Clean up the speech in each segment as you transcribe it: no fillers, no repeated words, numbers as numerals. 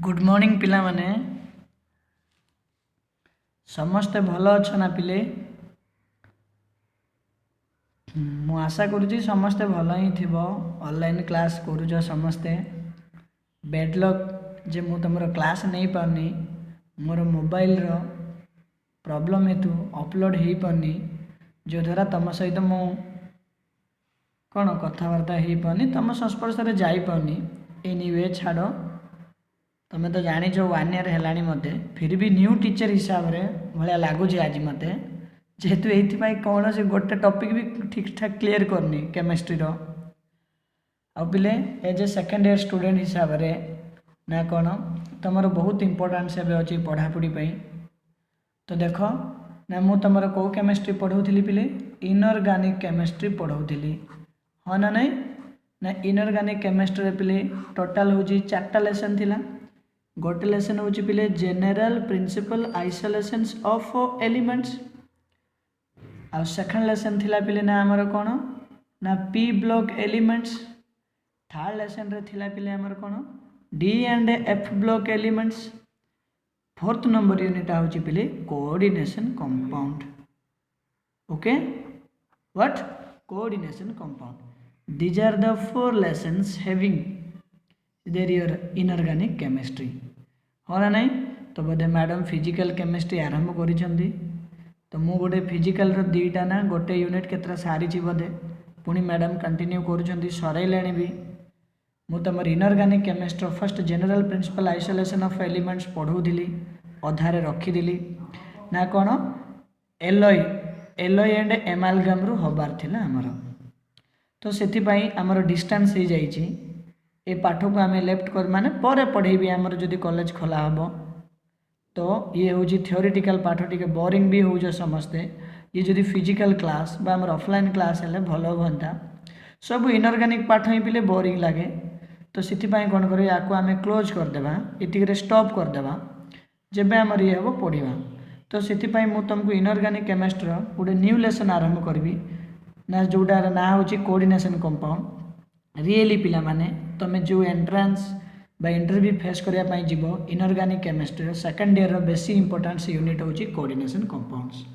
Good morning पिला माने समस्ते भल अच्छा ना पिले मु आशा करुँची समस्ते भल ही थी ऑनलाइन क्लास करूछ समस्ते बेडलक जे मु तुमर क्लास नहीं पारनी मोर मोबाइल रो प्रॉब्लम हेतु अपलोड हो पारनी जो द्वारा तुम सहित मु कौन कथबार्ता हो पारनी तुम संस्पर्श में जापारनी एनीवे छाड़ तुम तो जाच 1 ईयर है मत फिर भी न्यू टीचर हिसाब से भाया लगुच आज मत जेहेतु ये कौन से गोटे टॉपिक भी ठीक ठाक क्लीयर करनी केमिस्ट्री आ पिले as a second year student हिसाब से ना कौन तुम बहुत इम्पोर्टान्स अच्छी पढ़ापढ़ी तो देख ना मु तुम कौ केमिस्ट्री पढ़ाऊली पिले इनऑर्गेनिक केमिस्ट्री पढ़ाऊली हाँ ना नहीं ना इनऑर्गेनिक केमिस्ट्री पिले टोटाल हूँ 4टा लेसन थिला गोटे लेसन हूँ पिले general principle isolations of elements आ सेकंड लेसन थिला पिले ना आमर कौन ना P block elements third lesson रे थिला पिले आमर कौन D and F block elements fourth number unit हूँ पिले coordination compound okay what coordination compound these are the 4 lessons having there your inorganic chemistry हाँ ना नहीं तो बोधे मैडम फिजिकल केमिस्ट्री आरंभ करिसेंती तो मु गोटे फिजिकल रो 2टा ना गोटे यूनिट केतरा सारी बोधे पुणी मैडम कंटिन्यू करुँच सरइले भी मु तुम inorganic chemistry first general principle isolation of elements पढ़ाऊली अधारे रखीदी ना कौन एलॉय एंड एमालगम रु हबार थिला आमर तो से आमर डिस्टेंस हो जाइए ए पाठ को आम लेफ्ट कर माने पर पढ़ेबी आमर जदि कॉलेज खोला हम तो ये हूँ थियोरिटिकल पाठ टी बोरिंग भी हो समस्ते ये जदि फिजिकल क्लास बा आमर ऑफलाइन क्लास है भल हाँ सब इनऑर्गेनिक पाठ ही पिले बोरिंग लगे तो से कौन कर आम क्लोज करदे ये स्टॉप करदे जब आमर ये हम पढ़ा तो से तुमको इनऑर्गेनिक केमिस्ट्री गोटे न्यू लेसन आरंभ करी ना जोटार ना हूँ कोऑर्डिनेशन कंपाउंड रियली पिला माने तुम जो एंट्रांस बा इंटरव्यू फेस करने जीव इनऑर्गेनिक केमिस्ट्री सेकेंड ईयर बेसी इंपोर्टेंस यूनिट हूँ कोऑर्डिनेशन कंपाउंड्स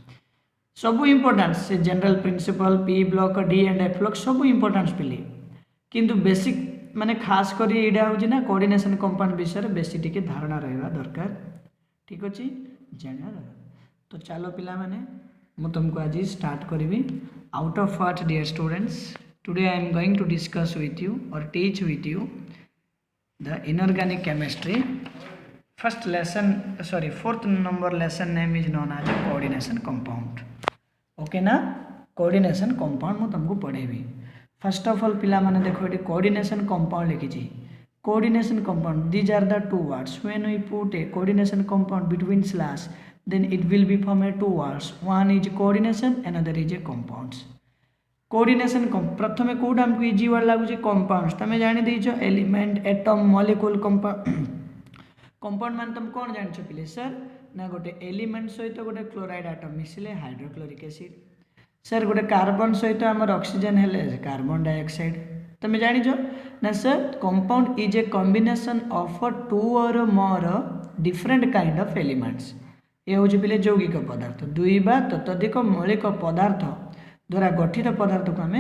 सब इंपोर्टेंस से general principle P block D and F block सब इंपोर्टेंस पिले किंतु बेसिक माने खास कर यहाँ हूँ ना कोऑर्डिनेशन कंपाउंड विषय बेसी टी धारणा रहा दरकार ठीक अच्छे जाना तो चलो पिला माने मु तुमको आज स्टार्ट करी out of what dear students today I am going to discuss with you और teach with you the inorganic chemistry first lesson sorry 4th number lesson name is known as coordination compound okay ना coordination compound मु तुमको पढ़ेबी first of all पिला माने देखो ये coordination compound लिखी coordination compound these are the two words when we put a coordination compound between slash then it will be form a two words one is coordination another is a compounds coordination प्रथम code हमको easy word लगुच compounds तुम जानी देछ element atom molecule compound compound मान तुम कौन जान पिले सर ना गोटे एलिमेंट सहित गोटे क्लोराइड आटम मिसले हाइड्रोक्लोरिक एसिड सर गोटे कार्बन सहित आमर ऑक्सीजन हेले कार्बन डाइऑक्साइड तुम जानिछ ना sir compound is a combination of 2 or more different kind of elements ये हूँ पिले यौगिक पदार्थ 2 बा ततोधिक मौलिक पदार्थ द्वारा गठित पदार्थ को आम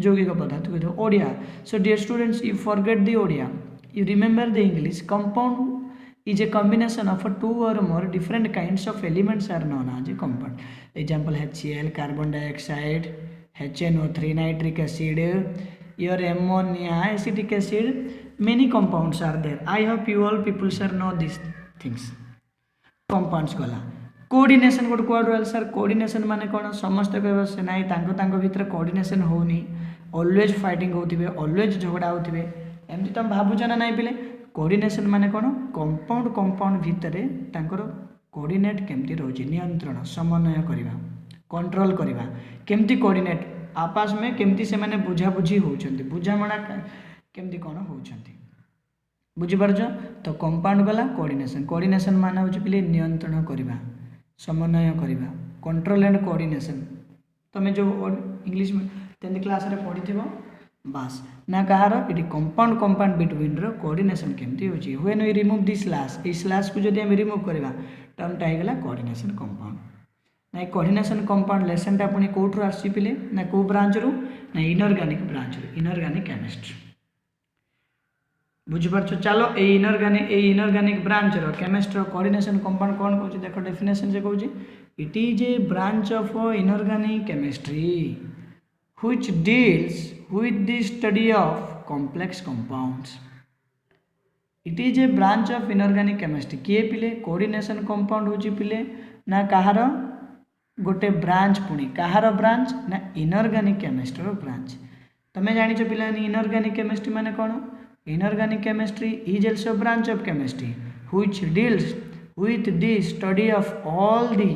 यौगिक पदार्थ कहते Odia so dear students you forget the Odia you remember the English compound is a combination of 2 or more different kinds of elements are known as a compound example HCl carbon dioxide HNO3 nitric acid your ammonia acetic acid many compounds are there I hope you all people sir know these things compounds गला coordination गोटे code role sir coordination माने कौन समस्त कह से ना तांको भीतर कोऑर्डिनेशन होनी ऑलवेज फाइटिंग होथिबे ऑलवेज झगड़ा होथिबे एमती तुम भाबुछ ना नहीं पिले कोऑर्डिनेशन माने कौन कंपाउंड भीतर तांकर कोऑर्डिनेट केमती रोची नियंत्रण समन्वय करबा कंट्रोल करबा केमती कोऑर्डिनेट आपस में केमती से माने बुझाबुझी होउछंती बुझामणा केमती कौन होउछंती बुझिपारछ तो कंपाउंड गला कोऑर्डिनेशन माने होछि पिले नियंत्रण करबा समन्वय करबा कंट्रोल एंड कोऑर्डिनेशन तमे जो इंग्लिश में 10th क्लास रे पढ़ी थिबो बास ना कहार ये कंपाउंड कंपाउंड बिटवीन रो कोऑर्डिनेशन केमती होची when we remove this slash a slash को जदि हम रिमूव करबा टर्मटा हे गला कोऑर्डिनेशन कंपाउंड ना कोऑर्डिनेशन कंपाउंड लेसन टा पुनी कोठरो आसी पिले ना को ब्रांच रो ना इनऑर्गेनिक ब्रांच रो इनऑर्गेनिक केमिस्ट्री बुझी पारछो चलो ए इनऑर्गेनिक ब्रांच रो केमिस्ट्री रो कोऑर्डिनेशन कंपाउंड कोन कहूची देखो डेफिनेशन से कहूची it is a branch of inorganic chemistry which deals with the study of complex compounds. It is a branch of inorganic chemistry. किए पिले कोऑर्डिनेशन कंपाउंड होची पिले ना कहार गोटे ब्रांच पुणी कहार ब्रांच ना इनऑर्गेनिक केमिस्ट्री रो ब्रांच तमे जानि छ पिला इनऑर्गेनिक केमिस्ट्री माने कोन inorganic chemistry is also branch of chemistry which deals with the study of all the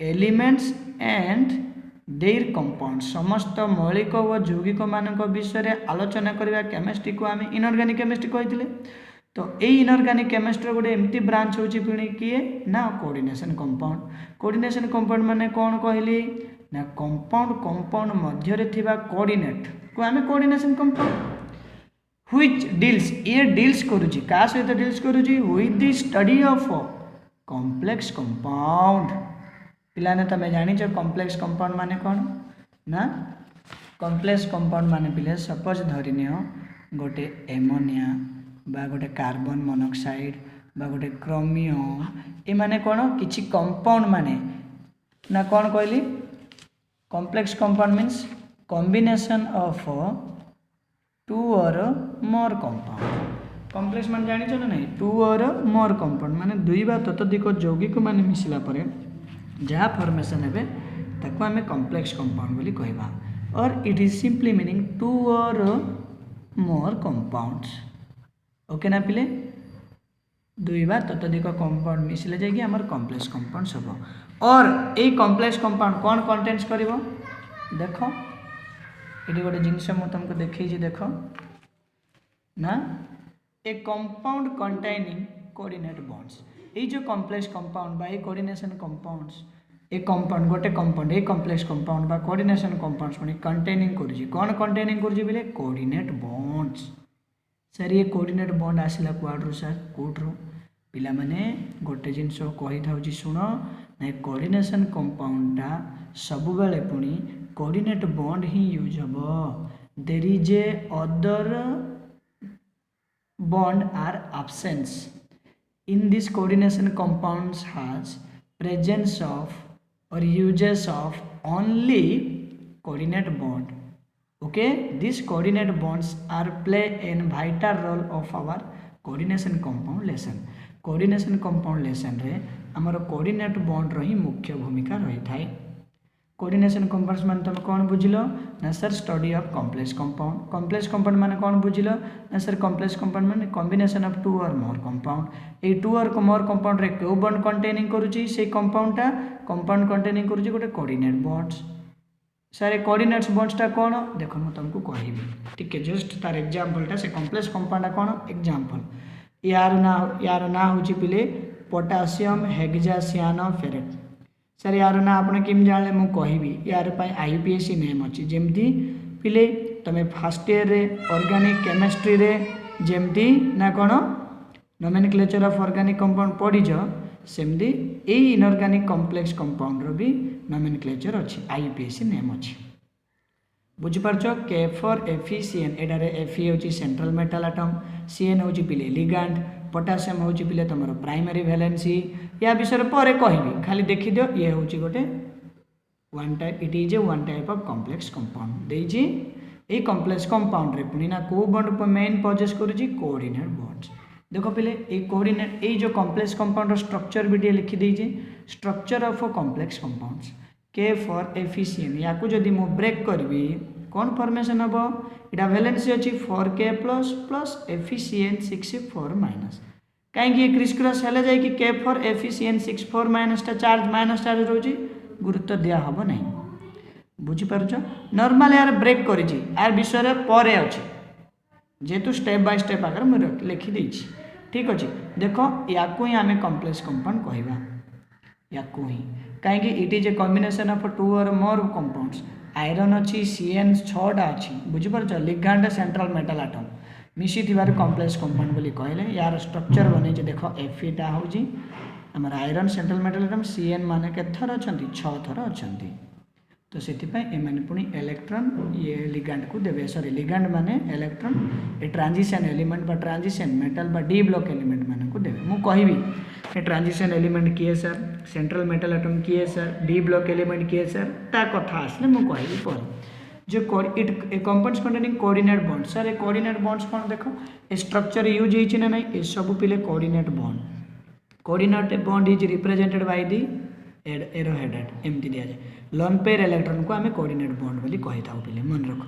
elements and there compound समस्त मौलिक व यौगिक मान विषय आलोचना करवा केमिस्ट्री को आम इनऑर्गेनिक केमिस्ट्री कहते तो ये इनऑर्गेनिक केमिस्ट्री गोटे एमती ब्रांच होची पुणी किए ना कोऑर्डिनेशन कंपाउंड माने कौन कहली ना कंपाउंड मध्य थिबा कोऑर्डिनेट को आम कोऑर्डिनेशन कंपाउंड व्हिच डील्स ये डील्स करूची का सहित डील्स करूची with the study of complex compound पिलाने तमें जानी कॉम्प्लेक्स कंपाउंड माने कौन ना कॉम्प्लेक्स कंपाउंड माने पिले सपोज धरिनिय गोटे एमोनिया बा गोटे कार्बन मोनोक्साइड बा गोटे क्रोमियम ए माने कौन किछि कंपाउंड माने ना कौन कहली complex compound means combination of two or more compound complex माने जानी ना नहीं टू और मोर कंपाउंड माने दुई बा ततोधिक यौगिक माने मिसिला परे जहाँ फॉर्मेशन है ताको आम कॉम्प्लेक्स कंपाउंड बोली कहबा or it is simply meaning two or more compounds okay ना पिले दुई बा ततोधिक कंपाउंड मिसिले जाएगी आमर कॉम्प्लेक्स कंपाउंड्स हम और ये कॉम्प्लेक्स कंपाउंड कौन कंटेन्स करिवो देखो ये गोटे जिनस मु तुमको देखी देख ना ए कंपाउंड कंटेनिंग कोऑर्डिनेट बॉन्ड्स ये जो कॉम्प्लेक्स कंपाउंड बा कोऑर्डिनेशन कंपाउंड्स ए कंपाउंड गोटे कंपाउंड ए कॉम्प्लेक्स कंपाउंड बा कोऑर्डिनेशन कंपाउंड्स पुणी कंटेनिंग करुची कौन कंटेनिंग करुची बोले कोऑर्डिनेट बॉन्ड्स सर ये कोऑर्डिनेट बॉन्ड आसिला कुआड्रु सर कोड्रु पिला माने गोटे जिनस कहि थाउची सुन ना कोऑर्डिनेशन कंपाउंडटा सब बेले पुणी कोऑर्डिनेट बॉन्ड ही यूज हबो there is a other bond are absence in this coordination compounds has presence of or uses of only coordinate bond okay these coordinate bonds are play an vital role of our coordination compound lesson रे हमर coordinate bond रही मुख्य भूमिका रही थाए coordination compounds मान तुम कौन बुझिलो ना sir study of complex compound माने कौन बुझिलो ना सर कॉम्प्लेक्स कंपाउंड माने combination of two or more compound A to or more compound रे को बॉन्ड कंटेनिंग करूची से कंपाउंडटा कंपाउंड कंटेनिंग करूची गोटे कोऑर्डिनेट बॉन्ड्स सर ए कोऑर्डिनेट्स बॉन्ड्सटा कौन देखो मु तुमको कहबी ठीक है जस्ट तार एग्जांपलटा से कॉम्प्लेक्स कंपाउंडटा कौन एग्जांपल यार ना होची पिले पोटेशियम हेक्सासियानोफेरेट सर यार ना आपने किम जाने मु कहबी यार पाई आईपीएससी नेम अच्छी जमती पिले तमे फर्स्ट ईयर रे ऑर्गेनिक केमिस्ट्री रे जमती ना कौन नोमेनक्लेचर ऑफ ऑर्गेनिक कंपाउंड पढ़ीज सेमती ए इनऑर्गेनिक कॉम्प्लेक्स कंपाउंड रो भी नोमेनक्लेचर अच्छी आईपीएससी नेम अच्छी बुझिपारछ के फॉर एफिसिएन एडारे एफी होची सेंट्रल मेटल एटम सीएन होची पिले लिगैंड पोटेशियम होची पिले तुम प्राइमरी वैलेंसी या विषय पर कहबी खाली देखी दियो ये होची गोटे one type it is a one type of complex compound देजी ए कॉम्प्लेक्स कंपाउंड रे पुणी ना को बॉन्ड मेन पजेस करूची कोऑर्डिनेट बॉन्ड्स देखो पिले ए कोऑर्डिनेट ए जो कॉम्प्लेक्स कंपाउंड रो स्ट्रक्चर भी लिखि देजी स्ट्रक्चर ऑफ कॉम्प्लेक्स कंपाउंड्स के फॉर एफिशिएंट या को जदी मु ब्रेक करबी कौन फॉर्मेशन हबो इटा वैलेंसी अछि 4k plus plus efficient 6 minus कहीं क्रिस क्रॉस हेले जाय कि के फॉर एफिशिएंट 6 माइनस टा चार्ज माइनस चार्ज रोजी गुरुत्व दिया हबो नहीं बुझी पारछ नॉर्मल यार ब्रेक करिछि यार विषय परे अछि जेतु स्टेप बाय स्टेप आगर मु लिखि देछि ठीक अछि देखो याकू ही आमे कॉम्प्लेक्स कंपाउंड कहबा याकू ही कहीं it is a combination of 2 or more compounds iron अच्छी CN 6टा अच्छी बुझीपार लिगांड सेंट्रल मेटल आटम मिसी थी कॉम्प्लेक्स कंपाउंड बोली कहले यार स्ट्रक्चर बने देख Feटा हूँ आम iron central metal atom CN मान के थर अच्छा 6 थर अच्छा तो से पुणी इलेक्ट्रॉन ये लिगांड को देवे सॉरी लिगांड माने इलेक्ट्रॉन ए ट्रांजिशन एलिमेंट बा ट्रांजिशन मेटल बा डी ब्लॉक एलिमेंट मान को देवे मु कहबी ए ट्रांजिशन एलिमेंट किए सर सेंट्रल मेटल एटम किए सर डी ब्लॉक एलिमेंट किए सर ता कथा आसले मु कहबी पर जो it A compounds containing coordinate bond sir A coordinate bonds कौन देखो ए स्ट्रक्चर यूज होइछि ना नहीं ए सब पिले coordinate bond is represented by the arrow headed एमती दिया जाए लोन पेयर इलेक्ट्रॉन को आम कोऑर्डिनेट बॉन्ड बोली कही था पे मन रख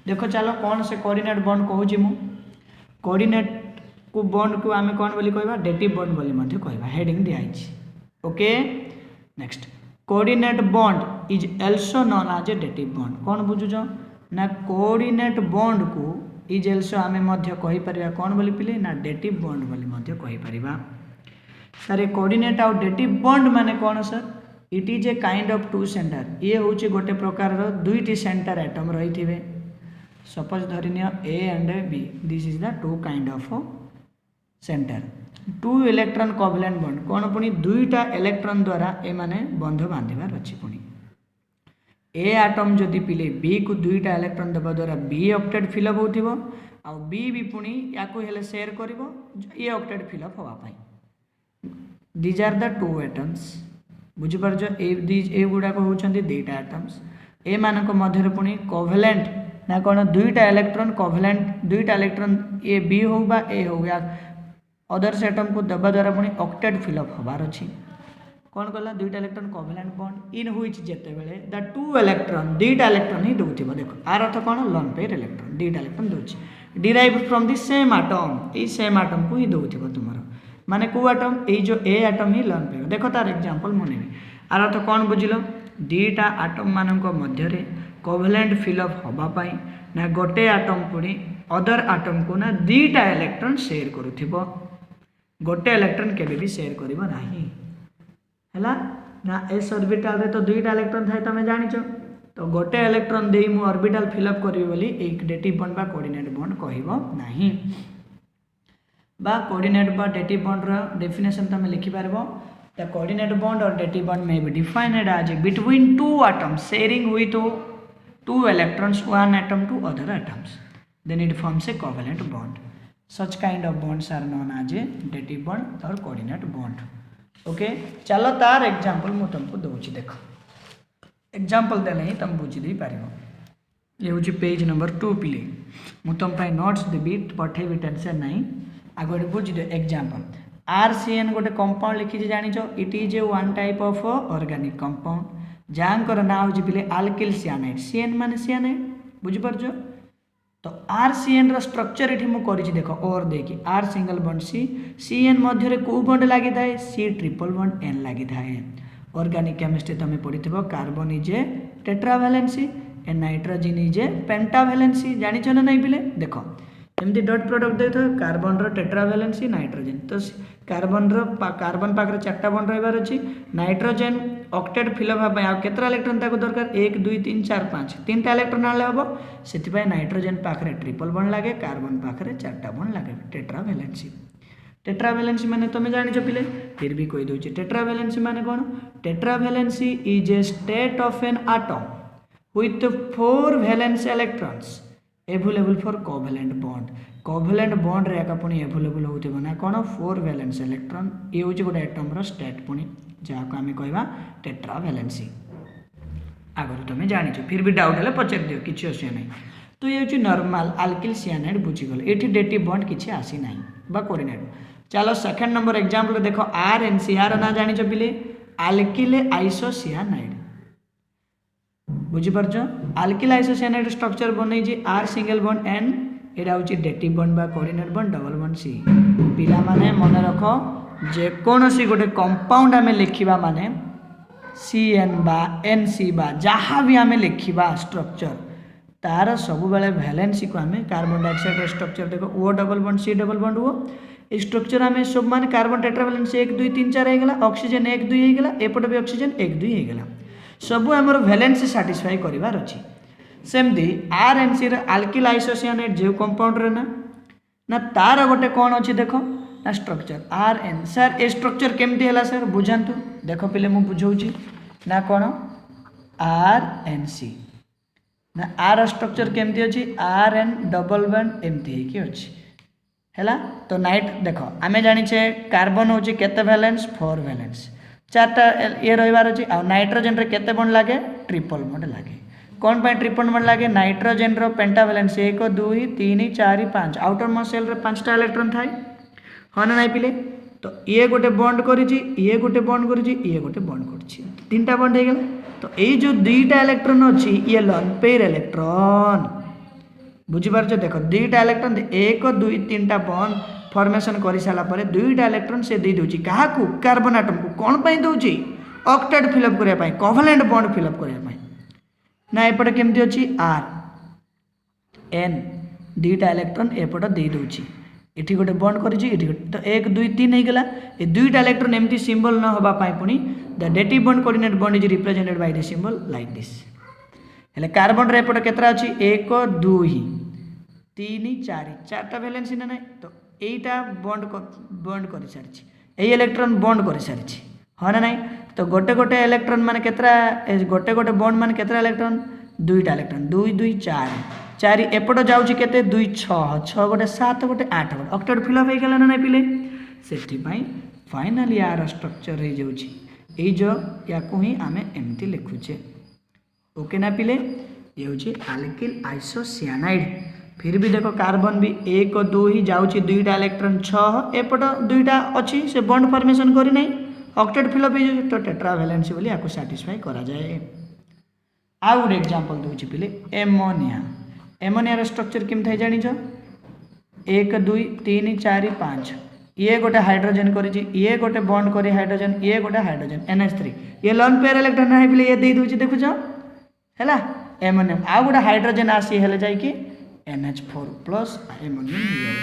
देखो चलो कौन से कोऑर्डिनेट बॉन्ड कहूँ मु कोऑर्डिनेट को बॉन्ड को आम कौन बोली कहबा डेटिव बॉन्ड बोली मध्य कहबा हेडिंग दिया okay next coordinate bond is also known as a dative bond कौन बुझुछ ना कोऑर्डिनेट बॉन्ड को इज एल्सो आम मध्य कहि परिबा कौन बोली पिले ना डेटिव बॉन्ड बोली मध्य कहि परिबा सर कोऑर्डिनेट आउ डेटिव बॉन्ड माने कौन sir it is a kind of 2 centre ये हूँ गोटे प्रकार दुईटी सेंटर एटम रही थे सपोज धरनी A and B this is the 2 kind of centre 2 electron covalent bond कौन पुणी दुईटा इलेक्ट्रॉन द्वारा ए माने बंध बांधार अच्छी पुणी ए आटम जदि पिले बी को दुईटा इलेक्ट्रॉन देवा द्वारा बी ऑक्टेट फिलअप हो बी भी पुणी या शेयर कर ये ऑक्टेट फिलअप होगापाई दीज आर द 2 एटम्स बुझीपार ए गुड़ाक होती 2टा एटम्स ए मानक मध्य पुणी कोवैलेंट ना कौन दुईटा इलेक्ट्रॉन कोवैलेंट 2टा इलेक्ट्रॉन ए बी हो बा ए हो या अदर्स एटम को देवा द्वारा पुणी ऑक्टेट फिलअप होबार अच्छी कौन कला 2टा electron covalent bond in which जेतेबेले द 2 इलेक्ट्रॉन 2टा इलेक्ट्रॉन ही दउथिबो देखो आर अर्थ कौन लोन पेयर इलेक्ट्रॉन 2टा इलेक्ट्रॉन दउछि derive from the same atom ए सेम एटम को ही दउथिबो तुमरो माने को एटम ये जो ए एटम ही लोन पेयर देखो तार एग्जांपल मुनेबी आर अर्थ कौन बुझिलो 2टा एटम मानक मध्य कोवैलेंट फिलअप होबा पाई ना गोटे एटम पुणी अदर एटम को ना 2टा इलेक्ट्रॉन शेयर करुथिबो गोटे इलेक्ट्रॉन केबे भी शेयर करिबो नाही हैला ना एस ऑर्बिटल रे तो 2टा इलेक्ट्रॉन थाए तमे जानिछ तो गोटे इलेक्ट्रॉन देई मु ऑर्बिटल फिलअप करिवि बोली एक डेटिव बॉन्ड बा कोऑर्डिनेट बॉन्ड कहबो नाही बा कोऑर्डिनेट बा डेटिव बॉन्ड रो डेफिनेशन तमे लिखि पारबो the coordinate bond or dative bond may be defined as between 2 atoms sharing with 2 electrons one atom to other atoms then it forms a covalent bond such kind of bonds are known as a dative bond or coordinate bond okay चलो तार example मु तुमको दउछि देखो example देले ही तुम बुझि दे पारिबो ये होछि पेज नंबर 2 पिले मु तुम पाई नोट्स देबी पठेबी टेंशन नाही आगो बुझि दे एग्जांपल RCN गोटे कंपाउंड लिखि जानिछ it is a one type of organic compound जानकर ना होछि पिले अल्किल सियानाइड CN माने सियानाइड बुझि परजो तो RCN रो स्ट्रक्चर एठी मु करिछि देखो और देखि R single bond C CN मध्य रे को बॉन्ड लागि थाए C ट्रिपल बॉन्ड N लागि थाए ऑर्गेनिक केमिस्ट्री तमे पढिथिबो कार्बन इज ए टेट्रावैलेंसी ए नाइट्रोजन इज ए पेंटावैलेंसी जानि छ ना नै पिले देखो एमती डॉट प्रोडक्ट देथो कार्बन रो टेट्रावैलेंसी नाइट्रोजन तो कार्बन पाखरे 4टा बॉन्ड रहबार अछि नाइट्रोजन ऑक्टेट फिलअप होबा आ केतरा इलेक्ट्रॉन ताको दरकार 1 2 3 4 5 3टा इलेक्ट्रॉन आले हबो सेति पय नाइट्रोजन पाखरे ट्रिपल बॉन्ड लागे कार्बन पाखरे 4टा बॉन्ड लागे टेट्रावैलेंसी माने तमे जानि छ पिले फिर भी कोइ दोछि टेट्रावैलेंसी माने कोन tetravalency is a state of an atom with 4 valence electrons available for covalent bond रे का पुनी available होतिबो ना कोन 4 valence electron ए होछि गोटे एटम रो स्टेट पुनी जा को हमें कहबा टेट्रावैलेंसी आगर तुम जानि छ फिर भी डाउट हले पचर दियो किछि असि नै तो ये होछि नॉर्मल अल्किल सियानाइड बुझि गल एठी डेटिव बॉन्ड किछि आसी नै बा कोऑर्डिनेट चलो सेकंड नंबर एग्जांपल देखो RNC ना जानि छ पिले अल्किल आइसोसियानाइड बुझी पारछ अल्किल आइसोसियानाइड स्ट्रक्चर बनै जे R सिंगल बॉन्ड N एटा होछि डेटिव बॉन्ड बा coordinate bond double bond C पिला माने मन रखो जे कोनोसी गोटे कंपाउंड हमें लिखिबा माने CN बा NC बा जहाँ भी हमें लिखिबा स्ट्रक्चर तार सब बेले वैलेंसी को हमें कार्बन डाइऑक्साइड स्ट्रक्चर देखो O double bond C double bond O structure आम सब मान कार्बन टेट्रावैलेंस 1 2 3 4 होगा ऑक्सीजन 1 2 होगा एपटे भी ऑक्सीजन 1 2 होगा सबू आमर वैलेंस साटिस्फाई करार अच्छी सेमती RNC आल्किल आइसोसियानेट जो कंपाउंड रे ना तार गोटे कौन अच्छी देख ना स्ट्रक्चर RN सर ए स्ट्रक्चर केमती है सर बुझातु देख पे मुझे बुझाऊँ ना कौन RNC ना आर स्ट्रक्चर केमती अच्छी RN डबल बॉन्ड एमती अच्छी है तो नाइट देख आम जाचे कार्बन हूँ केते वैलेंस 4 वैलेंस 4टा ये रही अच्छी आ नाइट्रोजेन रे केते बॉन्ड लगे ट्रिपल बॉन्ड लगे कौन पे ट्रिपल बॉन्ड लगे नाइट्रोजेन रो पेंटावैलेंस 1 2 3 4 5 आउटर मोस्ट शेल रे 5टा इलेक्ट्रॉन थाए हाँ ना नहीं पिले तो ये गोटे बॉन्ड करिछि ये गोटे बॉन्ड करिछि ये गोटे बॉन्ड करछि 3टा बॉन्ड हो गला तो ये जो 2टा इलेक्ट्रॉन अच्छी ये लोन पेयर इलेक्ट्रॉन बुझीपार देख 2टा इलेक्ट्रॉन 1 2 3टा बॉन्ड फॉर्मेशन कर सारा पर 2टा इलेक्ट्रॉन से दे दूची क्या कार्बन आटम को कौन पाई दूची ऑक्टेट फिलअप करने कोवैलेंट बॉन्ड फिलअप करने ना एपटे केमती अच्छी RN 2टा इलेक्ट्रॉन एपट दे दूची एठी गोटे बॉन्ड करिछि एठी तो 1 2 3 हो गला ये 2टा इलेक्ट्रॉन एमती सिंबल न होबा पाई पुनी the dative bond coordinate bond is represented by the symbol like this हेले कार्बन रे एपट केतरा अछि 1 2 3 4 4टा वैलेंस ना नहीं तो एटा बॉन्ड कर सारी ये इलेक्ट्रॉन बॉन्ड कर सारी हाँ ना नहीं तो गोटे गोटे इलेक्ट्रॉन मान केतरा गोटे गोटे बॉन्ड मान केतरा इलेक्ट्रॉन 2टा इलेक्ट्रॉन 2 2 4 4 एपट जाऊँगी केते 2 6 6 गोटे 7 गोटे 8 गोटे ऑक्टेट फिलअप हो गला ना नहीं पिले से फाइनाली यार स्ट्रक्चर हो जाऊँगी ये जो या ही आम एमती लिखुचे ओके ना पिले ये हूँ आल्किल आइसोसियानाइड फिर भी देखो कार्बन भी 1 2 ही जाऊँगी 2टा इलेक्ट्रॉन 6 एपट 2टा अच्छी से बॉन्ड फॉर्मेशन करी नहीं ऑक्टेट फिलअप हो तो टेट्रावैलेंसी बोली आपको सैटिस्फाई करा जाए आउ गोटे एग्जांपल दूची पिले एमोनिया एमोनिया स्ट्रक्चर केमती जान 1 2 3 4 5 ये गोटे हाइड्रोजन करी ये गोटे बॉन्ड करी हाइड्रोजन ये गोटे हाइड्रोजन NH3 ये लोन पेयर इलेक्ट्रॉन है पिले ये दे दूची देखुछ है एमोनियम आउ गोटे हाइड्रोजन आसी हेले जाइए NH4+ एमोनियम